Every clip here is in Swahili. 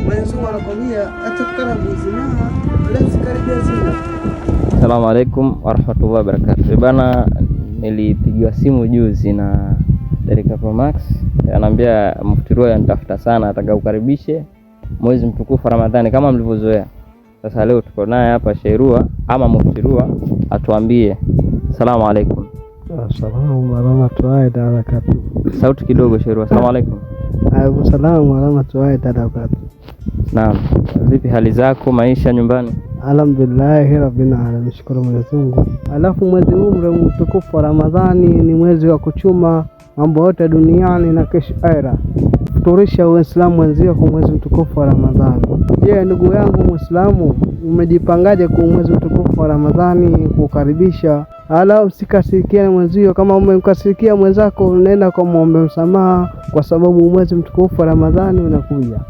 Mwenyezi Mungu anakwambia atakarabu zina lazima karibia zina. Assalamu alaikum warahmatullahi wabarakatuh. Bana, nilipigiwa simu juzi na Derika Pro Max, ananiambia Muftirua yanitafuta sana, atakaokaribishe mwezi mtukufu Ramadhani kama mlivyozoea. Sasa leo tuko naye hapa Sheirua ama Muftirua, atuambie. Assalamu alaikum. Assalamu warahmatullahi wabarakatuh. Sauti kidogo Sheirua. Assalamu alaikum. Alaykum salaam warahmatullahi wabarakatuh. Naam, vipi hali zako, maisha nyumbani? Alhamdulillah rabbil alamin, shukuru Mwenyezi Mungu. Alafu mwezi huu mtukufu wa Ramadhani ni mwezi wa kuchuma mambo yote duniani na kesho akhera. Futurisha Uislamu wenzio kwa mwezi mtukufu wa Ramadhani. Je, ndugu yangu Muislamu, umejipangaje kwa mwezi mtukufu wa Ramadhani kukaribisha? Ala, usikasirikiane mwenzio. Kama umemkasirikia mwenzako, unaenda kwa muombe msamaha, kwa sababu mwezi mtukufu wa Ramadhani unakuja.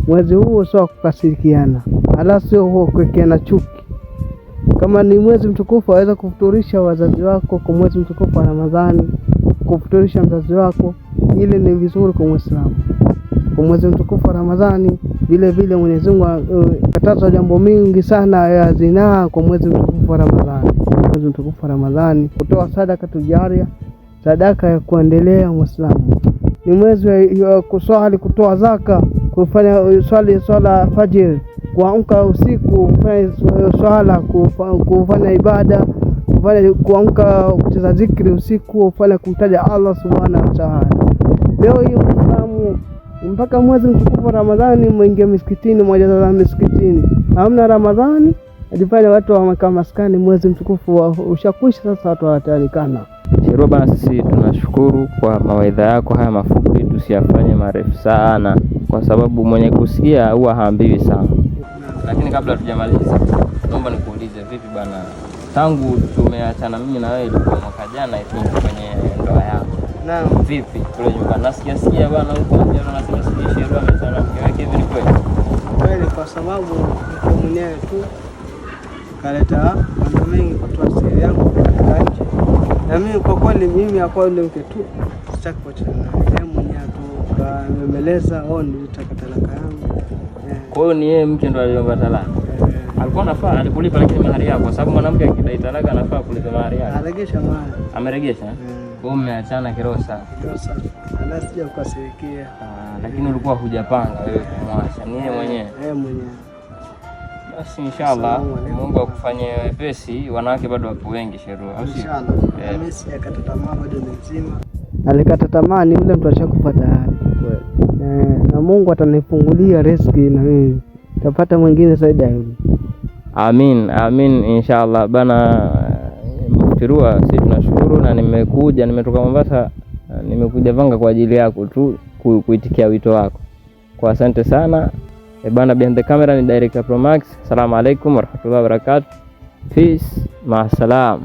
Mwezi huu sio kukasirikiana, ala sio kuwekeana chuki. Kama ni mwezi mtukufu, waweza kufuturisha wazazi wako kwa mwezi mtukufu wa Ramadhani, kufuturisha mzazi wako, ile ni vizuri kwa Muislamu. Kwa mwezi mtukufu wa Ramadhani vile vile Mwenyezi Mungu kataza jambo mingi sana ya zinaa kwa mwezi mtukufu wa Ramadhani. Mwezi mtukufu wa Ramadhani kutoa sadaka tujaria, sadaka ya kuendelea Muislamu. Ni mwezi wa kuswali, kutoa zaka, kufanya swala fajr, kuamka usiku kufanya swala, kufanya ibada, kuamka kucheza zikri usiku, kufanya kumtaja Allah subhanahu wa ta'ala. Leo hii Muislamu mpaka mwezi mtukufu wa Ramadhani mwingia misikitini, moja za misikitini. Hamna Ramadhani, ajifanya watu wamekaa maskani, mwezi mtukufu ushakwisha, sasa watu watanikana. Sheirua bana, sisi tunashukuru kwa mawaidha yako haya mafupi, tusiyafanye marefu sana kwa sababu mwenye kusikia huwa haambiwi sana. Lakini kabla hatujamaliza, naomba nikuulize, vipi bana, tangu tumeachana mimi na wewe ilikuwa mwaka jana kwenye ndoa yako. Naam. Vipi kule nyumbani? Nasikia bana huko nje wanasema si Sheirua amesana mke wake, hivi ni kweli? Kweli, kwa sababu mtu mwenyewe tu kaleta mambo mengi kwa siri yangu katika nje. Na mimi kwa kweli mimi hapo ile mke tu sitaki kuachana naye mwenyewe tu, kamemeleza ndio nitaka talaka yangu. Kwa hiyo ni yeye mke ndo aliomba talaka. Alikuwa anafaa alikulipa lakini mahari yako, kwa sababu mwanamke akidai talaka anafaa kulipa mahari yake. Aregesha mahari. Ameregesha? Kwa hiyo mmeachana kirosa. Kirosa. Anasija kukasirikia. Lakini ulikuwa hujapanga wewe kumwacha, ni yeye mwenyewe. Yeye mwenyewe. Basi inshallah Mungu akufanyie wepesi, wanawake bado wapo wengi Sheirua. Inshallah. Mimi sikata tamaa, bado ni mzima. Alikata tamaa ni yule mtu ashakufa tayari. Kweli. Na Mungu atanifungulia riziki na mimi tapata mwingine zaidi ya yule. Amin, amin inshallah bana. Muftirua, sisi tunashukuru na nimetoka Mombasa, nimekuja Vanga kwa ajili yako tu kuitikia wito wako. Kwa asante sana. Bana, behind the camera ni Derika Pro Max. Assalamu alaikum warahmatullahi wabarakatuh. Peace, maasalam.